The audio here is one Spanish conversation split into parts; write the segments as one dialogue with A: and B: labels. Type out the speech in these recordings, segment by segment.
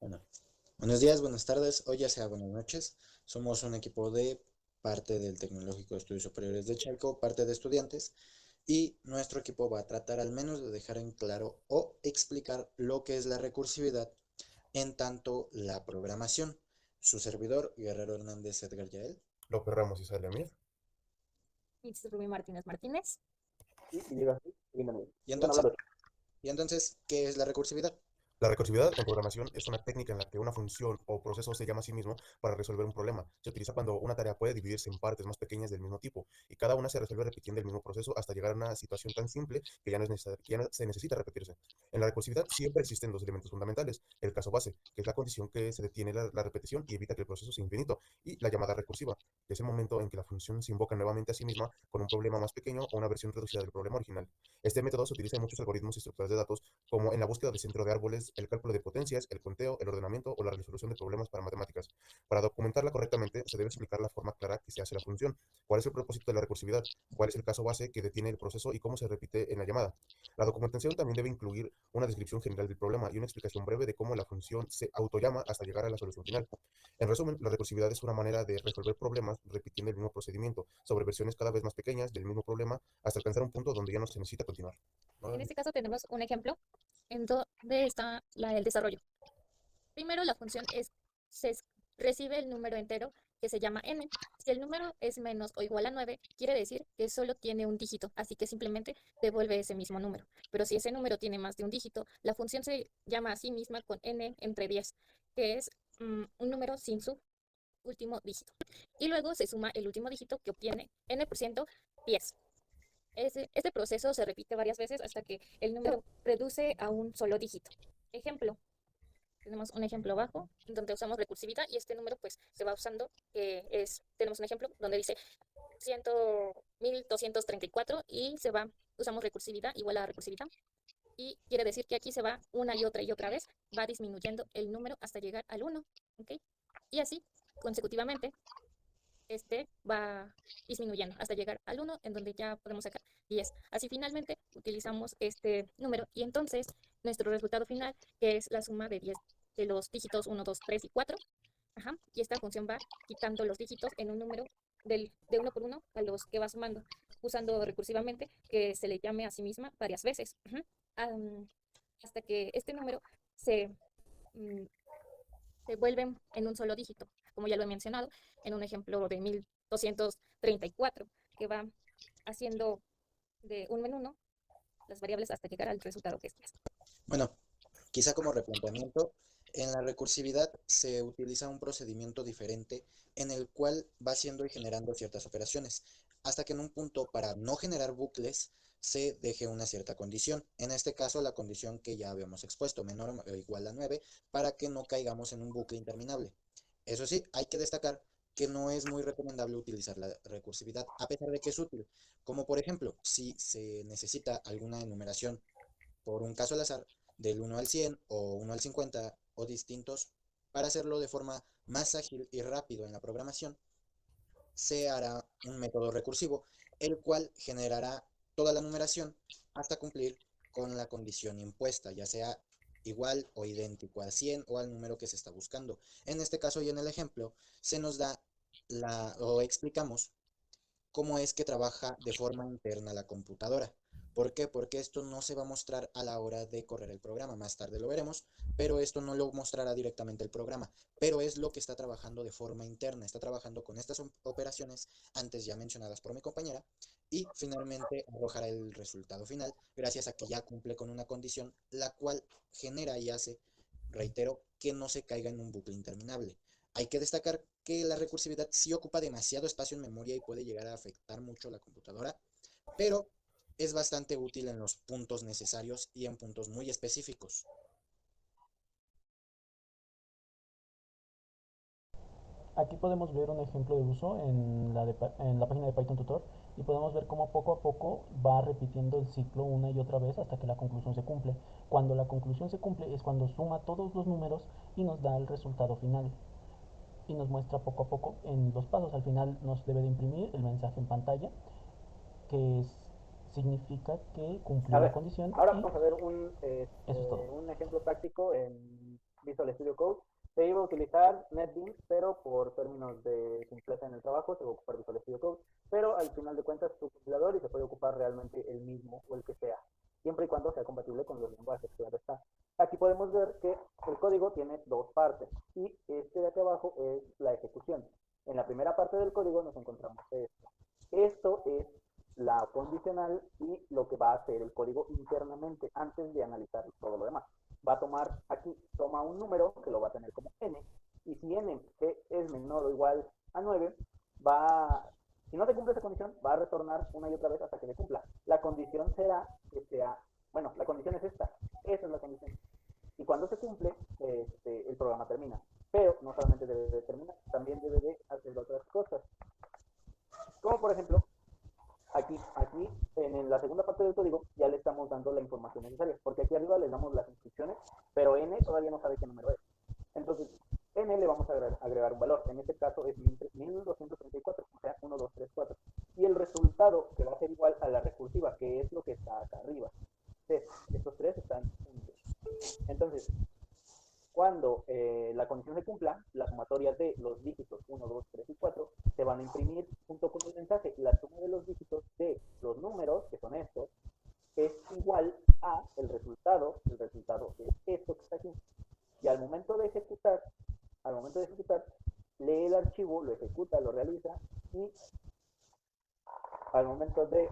A: Bueno, buenos días, buenas tardes, o ya sea buenas noches. Somos un equipo de parte del Tecnológico de Estudios Superiores de Chalco, parte de estudiantes, y nuestro equipo va a tratar al menos de dejar en claro o explicar lo que es la recursividad en tanto la programación. Su servidor, Guerrero Hernández Edgar Yael.
B: López Ramos y Salemir.
C: It's Rubí Martínez Martínez.
D: Y llega así, y
A: Y
D: están
A: entonces,
D: hablando.
A: ¿qué es la recursividad?
B: La recursividad en programación es una técnica en la que una función o proceso se llama a sí mismo para resolver un problema. Se utiliza cuando una tarea puede dividirse en partes más pequeñas del mismo tipo y cada una se resuelve repitiendo el mismo proceso hasta llegar a una situación tan simple que ya no, que ya no se necesita repetirse. En la recursividad siempre existen dos elementos fundamentales: el caso base, que es la condición que se detiene la repetición y evita que el proceso sea infinito, y la llamada recursiva, que es el momento en que la función se invoca nuevamente a sí misma con un problema más pequeño o una versión reducida del problema original. Este método se utiliza en muchos algoritmos y estructuras de datos, como en la búsqueda de centro de árboles, el cálculo de potencias, el conteo, el ordenamiento o la resolución de problemas para matemáticas. Para documentarla correctamente, se debe explicar la forma clara que se hace la función, cuál es el propósito de la recursividad, cuál es el caso base que detiene el proceso y cómo se repite en la llamada. La documentación también debe incluir una descripción general del problema y una explicación breve de cómo la función se autollama hasta llegar a la solución final. En resumen, la recursividad es una manera de resolver problemas repitiendo el mismo procedimiento sobre versiones cada vez más pequeñas del mismo problema hasta alcanzar un punto donde ya no se necesita continuar.
C: En este caso tenemos un ejemplo en donde está el desarrollo. Primero la función se es- recibe el número entero que se llama n. Si el número es menos o igual a 9, quiere decir que solo tiene un dígito, así que simplemente devuelve ese mismo número. Pero si ese número tiene más de un dígito, la función se llama a sí misma con n entre 10, que es un número sin su último dígito. Y luego se suma el último dígito que obtiene n% 10. Este proceso se repite varias veces hasta que el número reduce a un solo dígito. Ejemplo, tenemos un ejemplo abajo donde usamos recursividad y este número pues se va usando, tenemos un ejemplo donde dice 100, 1234 y usamos recursividad igual a recursividad y quiere decir que aquí se va una y otra vez, va disminuyendo el número hasta llegar al 1, ¿ok? Y así consecutivamente va disminuyendo hasta llegar al 1, en donde ya podemos sacar 10. Así finalmente utilizamos este número y entonces nuestro resultado final, que es la suma de 10 de los dígitos 1, 2, 3 y 4, ajá, y esta función va quitando los dígitos en un número de uno por uno a los que va sumando, usando recursivamente que se le llame a sí misma varias veces, hasta que este número se, mm, se vuelven en un solo dígito, como ya lo he mencionado, en un ejemplo de 1234, que va haciendo de uno en uno las variables hasta llegar al resultado que es 10.
A: Bueno, quizá como replanteamiento, en la recursividad se utiliza un procedimiento diferente en el cual va haciendo y generando ciertas operaciones, hasta que en un punto, para no generar bucles, se deje una cierta condición. En este caso, la condición que ya habíamos expuesto, menor o igual a 9, para que no caigamos en un bucle interminable. Eso sí, hay que destacar que no es muy recomendable utilizar la recursividad, a pesar de que es útil. Como por ejemplo, si se necesita alguna enumeración por un caso al azar, del 1 al 100 o 1 al 50 o distintos, para hacerlo de forma más ágil y rápido en la programación, se hará un método recursivo, el cual generará toda la numeración hasta cumplir con la condición impuesta, ya sea igual o idéntico a 100 o al número que se está buscando. En este caso y en el ejemplo, se nos da o explicamos cómo es que trabaja de forma interna la computadora. ¿Por qué? Porque esto no se va a mostrar a la hora de correr el programa. Más tarde lo veremos, pero esto no lo mostrará directamente el programa. Pero es lo que está trabajando de forma interna. Está trabajando con estas operaciones antes ya mencionadas por mi compañera y finalmente arrojará el resultado final gracias a que ya cumple con una condición la cual genera y hace, reitero, que no se caiga en un bucle interminable. Hay que destacar que la recursividad sí ocupa demasiado espacio en memoria y puede llegar a afectar mucho la computadora, pero es bastante útil en los puntos necesarios y en puntos muy específicos.
D: Aquí podemos ver un ejemplo de uso en la página de Python Tutor y podemos ver cómo poco a poco va repitiendo el ciclo una y otra vez hasta que la conclusión se cumple. Cuando la conclusión se cumple es cuando suma todos los números y nos da el resultado final y nos muestra poco a poco en los pasos. Al final nos debe de imprimir el mensaje en pantalla que significa que
E: A
D: cumplió la
E: ver,
D: condición
E: ahora
D: y
E: vamos a ver
D: eso es todo.
E: un ejemplo práctico en Visual Studio Code. Se iba a utilizar NetBeans, pero por términos de simpleza en el trabajo se va a ocupar Visual Studio Code, pero al final de cuentas es un compilador y se puede ocupar realmente el mismo o el que sea, siempre y cuando sea compatible con los lenguajes, claro está. Aquí podemos ver que el código tiene dos partes y este de aquí abajo es la ejecución. En la primera parte del código nos encontramos esto. Esto es la condicional y lo que va a hacer el código internamente antes de analizar todo lo demás. Va a tomar aquí, toma un número que lo va a tener como n, y si n es menor o igual a 9, si no se cumple esa condición, va a retornar una y otra vez hasta que se cumpla. La condición será que sea, bueno, la condición es esta, esa es la condición. Y cuando se cumple, el programa termina. Pero no solamente debe de terminar, también debe de hacer otras cosas. Como por ejemplo, aquí en la segunda parte del código ya le estamos dando la información necesaria, porque aquí arriba le damos las instrucciones, pero n todavía no sabe qué número es. Entonces, n le vamos a agregar un valor, en este caso es 1234, o sea, 1, 2, 3, 4. Y el resultado que va a ser igual a la recursiva, que es lo que está acá arriba. Estos tres están juntos. Entonces, cuando la condición se cumpla, la sumatoria de los dígitos 1, 2, 3 y 4 se van a imprimir junto con el mensaje. La suma de los dígitos de los números, que son estos, es igual a el resultado es esto que está aquí. Y al momento de ejecutar, lee el archivo, lo ejecuta, lo realiza, y al momento de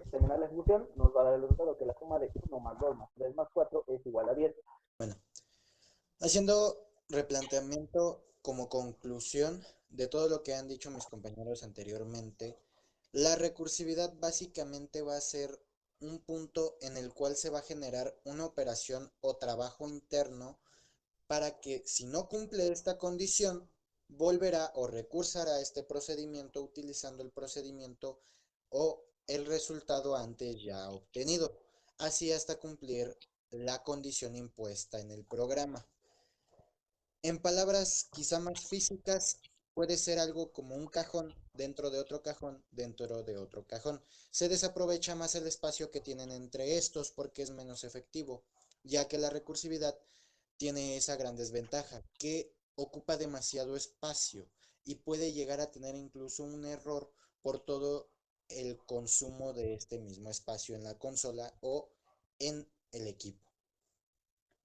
E: terminar la ejecución, nos va a dar el resultado que la suma de 1 más 2 más 3 más 4 es igual a 10.
A: Bueno, haciendo replanteamiento como conclusión de todo lo que han dicho mis compañeros anteriormente, la recursividad básicamente va a ser un punto en el cual se va a generar una operación o trabajo interno para que, si no cumple esta condición, volverá o recursará este procedimiento utilizando el procedimiento o el resultado antes ya obtenido, así hasta cumplir la condición impuesta en el programa. En palabras quizá más físicas, puede ser algo como un cajón dentro de otro cajón dentro de otro cajón. Se desaprovecha más el espacio que tienen entre estos porque es menos efectivo, ya que la recursividad tiene esa gran desventaja, que ocupa demasiado espacio y puede llegar a tener incluso un error por todo el consumo de este mismo espacio en la consola o en el equipo.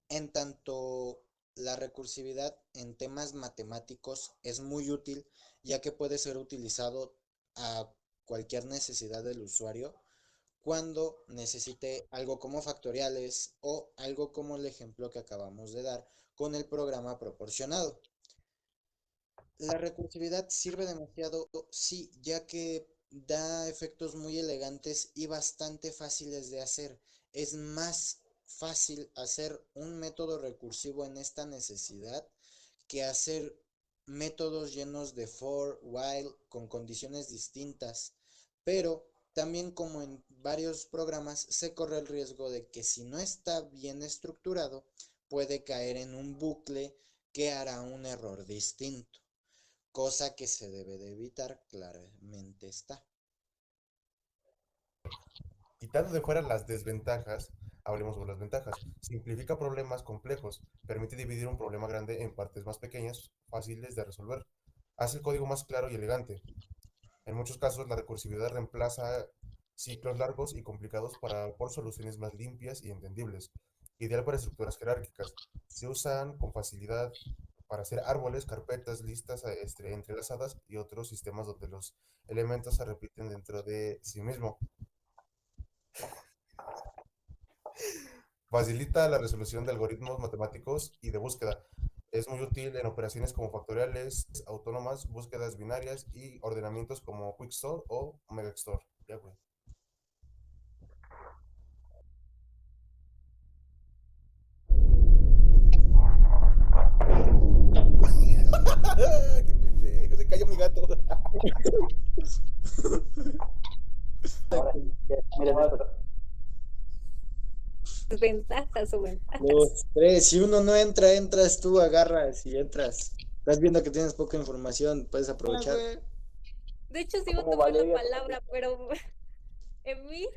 A: En tanto, la recursividad en temas matemáticos es muy útil, ya que puede ser utilizado a cualquier necesidad del usuario cuando necesite algo como factoriales o algo como el ejemplo que acabamos de dar con el programa proporcionado. La recursividad sirve demasiado, sí, ya que da efectos muy elegantes y bastante fáciles de hacer. Es más fácil hacer un método recursivo en esta necesidad que hacer métodos llenos de for, while, con condiciones distintas, pero también, como en varios programas, se corre el riesgo de que si no está bien estructurado, puede caer en un bucle que hará un error distinto, cosa que se debe de evitar, claramente está.
B: Quitando de fuera las desventajas, hablemos sobre las ventajas. Simplifica problemas complejos, permite dividir un problema grande en partes más pequeñas, fáciles de resolver. Hace el código más claro y elegante. En muchos casos, la recursividad reemplaza ciclos largos y complicados por soluciones más limpias y entendibles. Ideal para estructuras jerárquicas. Se usan con facilidad para hacer árboles, carpetas, listas entrelazadas y otros sistemas donde los elementos se repiten dentro de sí mismo. Facilita la resolución de algoritmos matemáticos y de búsqueda. Es muy útil en operaciones como factoriales, autónomas, búsquedas binarias y ordenamientos como Quickstore o Megastore. Ya, güey. ¡Qué pendejo! Se cayó mi gato.
E: Ahora sí, miren esto.
C: Ventajas o ventajas.
A: Los tres, si uno no entra, entras tú, agarras y entras. Estás viendo que tienes poca información, puedes aprovechar.
C: De hecho, sí iba a
E: ¿Cómo
C: tomar la
E: Valeria?
C: palabra, pero Emir